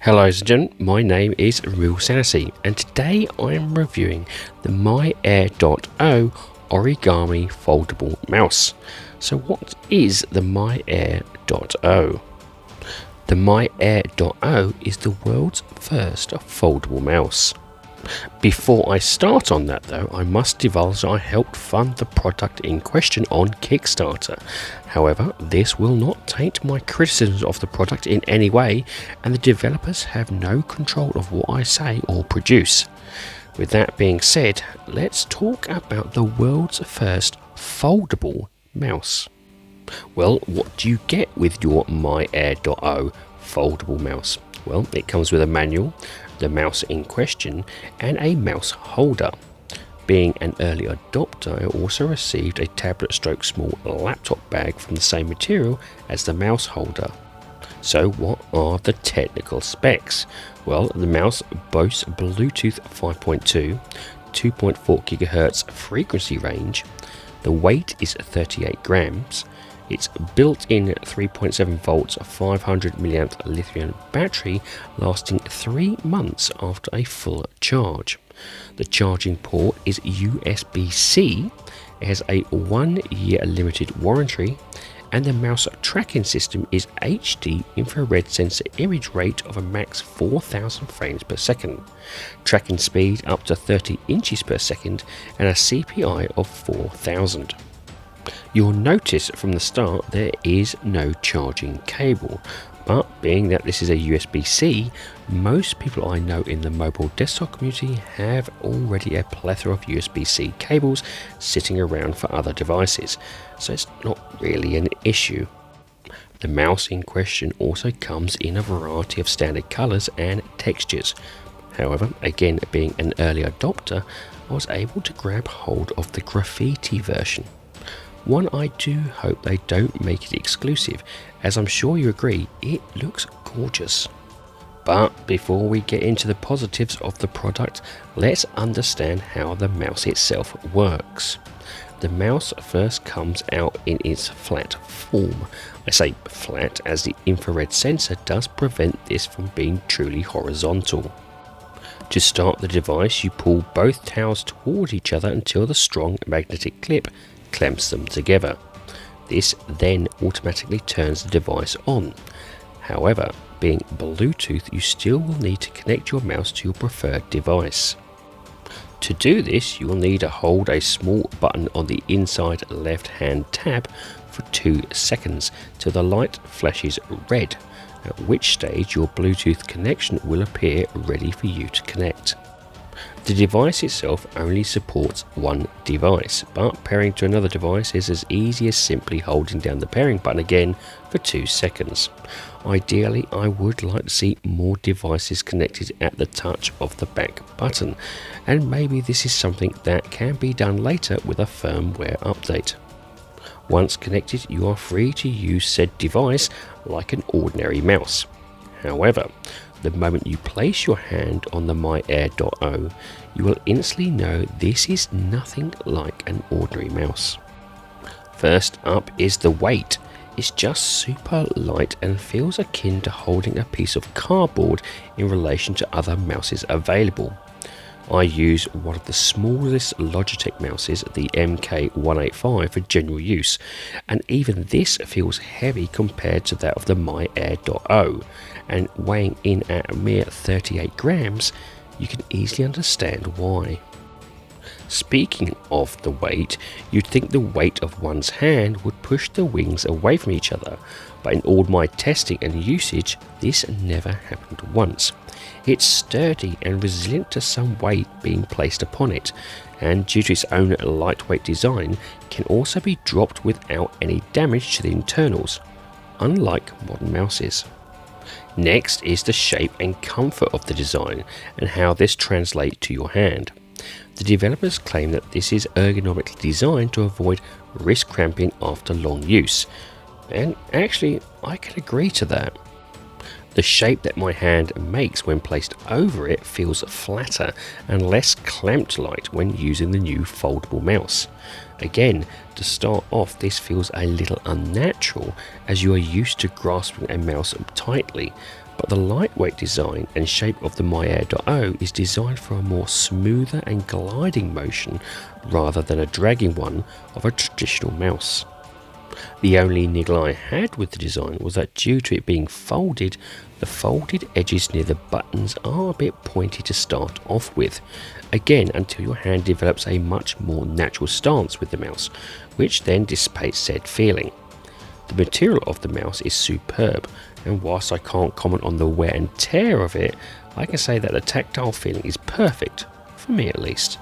Hello ladies and gentlemen, my name is RemovableSanity and today I am reviewing the MyAir.0 origami foldable mouse. So what is the MyAir.0? The MyAir.0 is the world's first foldable mouse. Before I start on that though, I must divulge that I helped fund the product in question on Kickstarter. However, this will not taint my criticisms of the product in any way, and the developers have no control of what I say or produce. With that being said, let's talk about the world's first foldable mouse. Well, what do you get with your MyAir.0 foldable mouse? Well, it comes with a manual, the mouse in question, and a mouse holder. Being an early adopter, I also received a tablet stroke small laptop bag from the same material as the mouse holder. So what are the technical specs? Well, the mouse boasts Bluetooth 5.2, 2.4 GHz frequency range. The weight is 38 grams. Its built-in 3.7 volts 500 mAh lithium battery lasting 3 months after a full charge. The charging port is USB-C, it has a 1-year limited warranty, and the mouse tracking system is HD infrared sensor image rate of a max 4000 frames per second, tracking speed up to 30 inches per second, and a CPI of 4000. You'll notice from the start there is no charging cable, but being that this is a USB-C, most people I know in the mobile desktop community have already a plethora of USB-C cables sitting around for other devices, so it's not really an issue. The mouse in question also comes in a variety of standard colours and textures. However, again being an early adopter, I was able to grab hold of the graffiti version. One I do hope they don't make it exclusive, as I'm sure you agree it looks gorgeous. But before we get into the positives of the product, let's understand how the mouse itself works. The mouse first comes out in its flat form. I say flat as the infrared sensor does prevent this from being truly horizontal. To start the device, you pull both towels toward each other until the strong magnetic clip clamps them together. This then automatically turns the device on. However, being Bluetooth, you still will need to connect your mouse to your preferred device. To do this, you will need to hold a small button on the inside left hand tab for 2 seconds till the light flashes red, at which stage your Bluetooth connection will appear ready for you to connect. The device itself only supports one device, but pairing to another device is as easy as simply holding down the pairing button again for 2 seconds. Ideally, I would like to see more devices connected at the touch of the back button, and maybe this is something that can be done later with a firmware update. Once connected, you are free to use said device like an ordinary mouse. However, the moment you place your hand on the MyAir.0, you will instantly know this is nothing like an ordinary mouse. First up is the weight. It's just super light and feels akin to holding a piece of cardboard in relation to other mouses available. I use one of the smallest Logitech mouses, the MK185, for general use, and even this feels heavy compared to that of the MyAir.0, and weighing in at a mere 38 grams, you can easily understand why. Speaking of the weight, you'd think the weight of one's hand would push the wings away from each other, but in all my testing and usage, this never happened once. It's sturdy and resilient to some weight being placed upon it, and due to its own lightweight design, can also be dropped without any damage to the internals, unlike modern mouses. Next is the shape and comfort of the design and how this translates to your hand. The developers claim that this is ergonomically designed to avoid wrist cramping after long use, and actually I can agree to that. The shape that my hand makes when placed over it feels flatter and less clamped-like when using the new foldable mouse. Again, to start off, this feels a little unnatural as you are used to grasping a mouse tightly, but the lightweight design and shape of the MyAir.0 is designed for a more smoother and gliding motion rather than a dragging one of a traditional mouse. The only niggle I had with the design was that due to it being folded, the folded edges near the buttons are a bit pointy to start off with, again until your hand develops a much more natural stance with the mouse, which then dissipates said feeling. The material of the mouse is superb, and whilst I can't comment on the wear and tear of it, I can say that the tactile feeling is perfect, for me at least.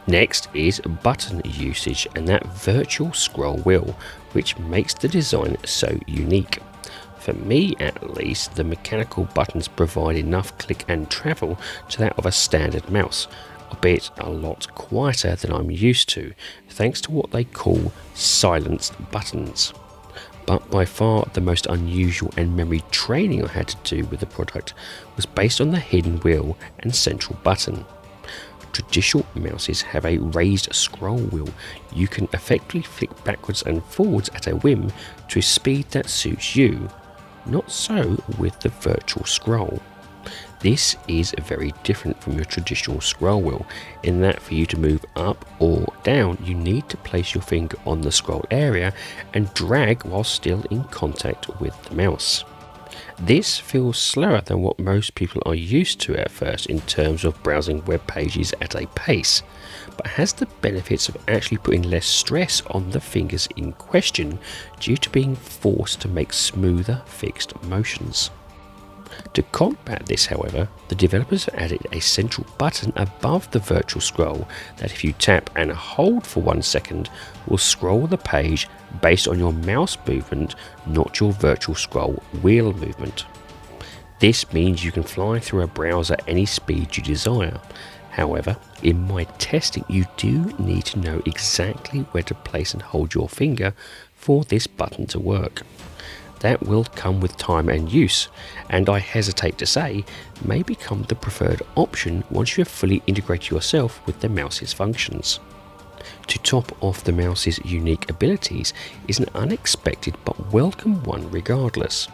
Next is button usage and that virtual scroll wheel, which makes the design so unique. For me at least, the mechanical buttons provide enough click and travel to that of a standard mouse, albeit a lot quieter than I'm used to, thanks to what they call silenced buttons. But by far the most unusual and memory training I had to do with the product was based on the hidden wheel and central button. Traditional mouses have a raised scroll wheel you can effectively flick backwards and forwards at a whim to a speed that suits you. Not so with the virtual scroll. This is very different from your traditional scroll wheel in that for you to move up or down you need to place your finger on the scroll area and drag while still in contact with the mouse. This feels slower than what most people are used to at first in terms of browsing web pages at a pace, but has the benefits of actually putting less stress on the fingers in question due to being forced to make smoother fixed motions. To combat this, however, the developers have added a central button above the virtual scroll that if you tap and hold for 1 second will scroll the page based on your mouse movement, not your virtual scroll wheel movement. This means you can fly through a browser at any speed you desire. However, in my testing you do need to know exactly where to place and hold your finger for this button to work. That will come with time and use, and I hesitate to say may become the preferred option once you have fully integrated yourself with the mouse's functions. To top off the mouse's unique abilities is an unexpected but welcome one regardless.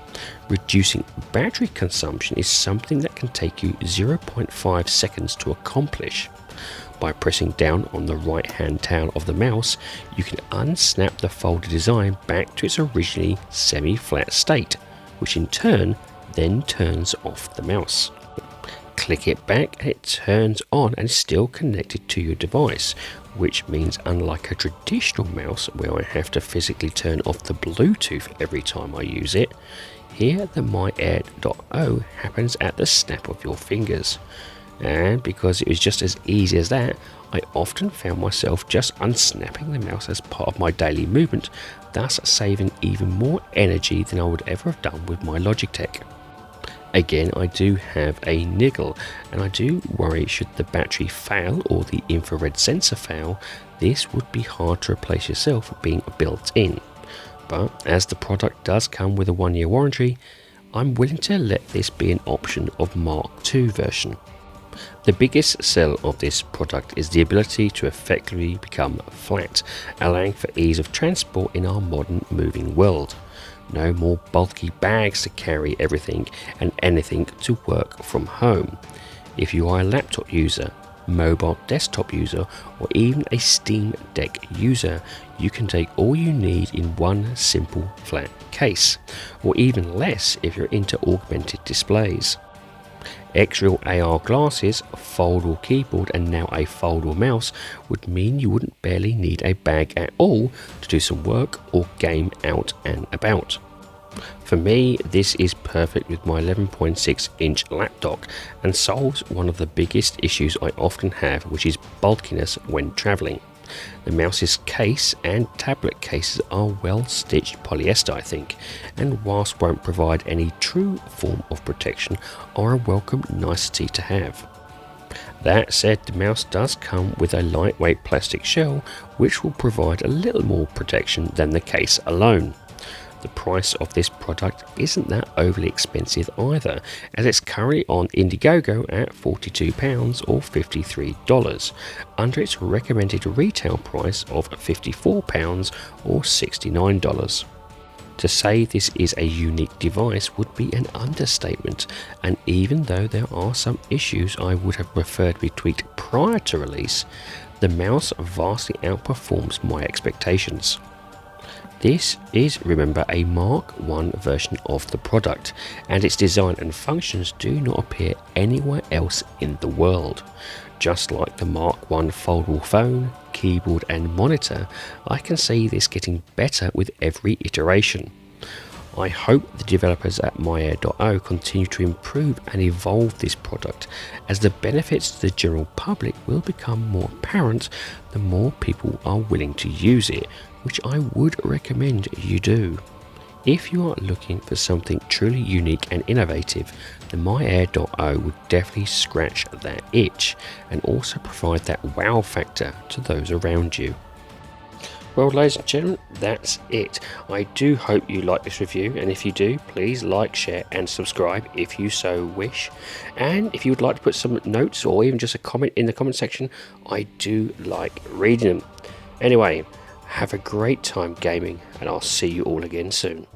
Reducing battery consumption is something that can take you 0.5 seconds to accomplish. By pressing down on the right hand tail of the mouse, you can unsnap the folder design back to its originally semi-flat state, which in turn then turns off the mouse. Click it back and it turns on and is still connected to your device, which means unlike a traditional mouse where I have to physically turn off the Bluetooth every time I use it, here the MyAir.0 happens at the snap of your fingers. And because it was just as easy as that, I often found myself just unsnapping the mouse as part of my daily movement, thus saving even more energy than I would ever have done with my Logitech. Again, I do have a niggle, and I do worry should the battery fail or the infrared sensor fail, this would be hard to replace yourself being built in. But as the product does come with a 1-year warranty, I'm willing to let this be an option of Mark II version. The biggest sell of this product is the ability to effectively become flat, allowing for ease of transport in our modern moving world. No more bulky bags to carry everything and anything to work from home. If you are a laptop user, mobile desktop user, or even a Steam Deck user, you can take all you need in one simple flat case, or even less if you're into augmented displays. X-Real AR glasses, a foldable keyboard and now a foldable mouse would mean you wouldn't barely need a bag at all to do some work or game out and about. For me, this is perfect with my 11.6-inch laptop and solves one of the biggest issues I often have, which is bulkiness when travelling. The mouse's case and tablet cases are well stitched polyester, I think, and whilst won't provide any true form of protection, are a welcome nicety to have. That said, the mouse does come with a lightweight plastic shell which will provide a little more protection than the case alone. The price of this product isn't that overly expensive either, as it's currently on Indiegogo at £42 or $53, under its recommended retail price of £54 or $69. To say this is a unique device would be an understatement, and even though there are some issues I would have preferred to be tweaked prior to release, the mouse vastly outperforms my expectations. This is, remember, a Mark I version of the product, and its design and functions do not appear anywhere else in the world. Just like the Mark I foldable phone, keyboard and monitor, I can see this getting better with every iteration. I hope the developers at MyAir.0 continue to improve and evolve this product, as the benefits to the general public will become more apparent the more people are willing to use it, which I would recommend you do. If you are looking for something truly unique and innovative, the MyAir.0 would definitely scratch that itch and also provide that wow factor to those around you. Well, ladies and gentlemen, that's it. I do hope you like this review, and if you do, please like, share and subscribe if you so wish. And if you would like to put some notes or even just a comment in the comment section, I do like reading them. Anyway, have a great time gaming, and I'll see you all again soon.